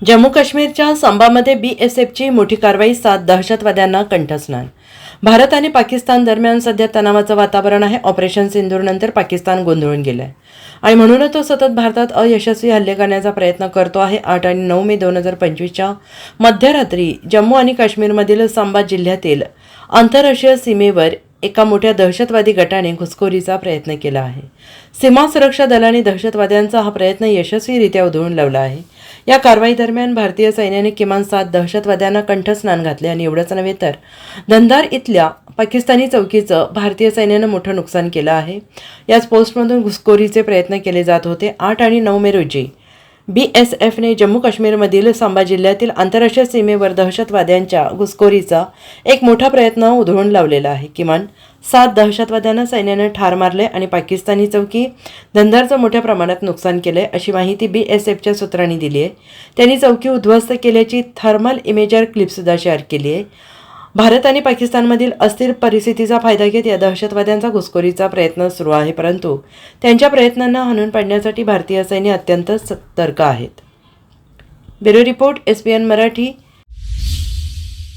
जम्मू काश्मीरच्या सांबामध्ये बीएसएफची मोठी कारवाई, 7 दहशतवाद्यांना कंठस्नान. भारत आणि पाकिस्तान दरम्यान सध्या तणावाचं वातावरण आहे. ऑपरेशन सिंदूरनंतर पाकिस्तान गोंधळून गेलाय आणि म्हणूनच तो सतत भारतात अयशस्वी हल्ले करण्याचा प्रयत्न करतो आहे. 8 आणि 9 मे 2025च्या मध्यरात्री जम्मू आणि काश्मीरमधील सांबा जिल्ह्यातील आंतरराष्ट्रीय सीमेवर एका मोठ्या दहशतवादी गटाने घुसखोरीचा प्रयत्न केला आहे. सीमा सुरक्षा दलाने दहशतवाद्यांचा हा प्रयत्न यशस्वीरित्या उधळून लावला आहे. या कारवाई दरम्यान भारतीय सैन्याने किमान 7 दहशतवाद्यांना कंठस्नान घातले आणि एवढंच नव्हे तर धंदार इथल्या पाकिस्तानी चौकीचं भारतीय सैन्यानं मोठं नुकसान केलं आहे. याच पोस्टमधून घुसखोरीचे प्रयत्न केले जात होते. 8 आणि 9 मे रोजी बीएसएफने जम्मू काश्मीरमधील सांबा जिल्ह्यातील आंतरराष्ट्रीय सीमेवर दहशतवाद्यांच्या घुसखोरीचा एक मोठा प्रयत्न उधळून लावलेला आहे. किमान 7 दहशतवाद्यांना सैन्याने ठार मारले आणि पाकिस्तानी चौकी धंदारचं मोठ्या प्रमाणात नुकसान केलंय, अशी माहिती बीएसएफच्या सूत्रांनी दिली आहे. त्यांनी चौकी उद्ध्वस्त केल्याची थर्मल इमेजर क्लिपसुद्धा शेअर केली आहे. भारत आणि पाकिस्तानमधील अस्थिर परिस्थितीचा फायदा घेत या दहशतवाद्यांचा घुसखोरीचा प्रयत्न सुरू आहे, परंतु त्यांच्या प्रयत्नांना हाणून पाडण्यासाठी भारतीय सैन्य अत्यंत सतर्क आहेत. Bureau report, SBN Marathi.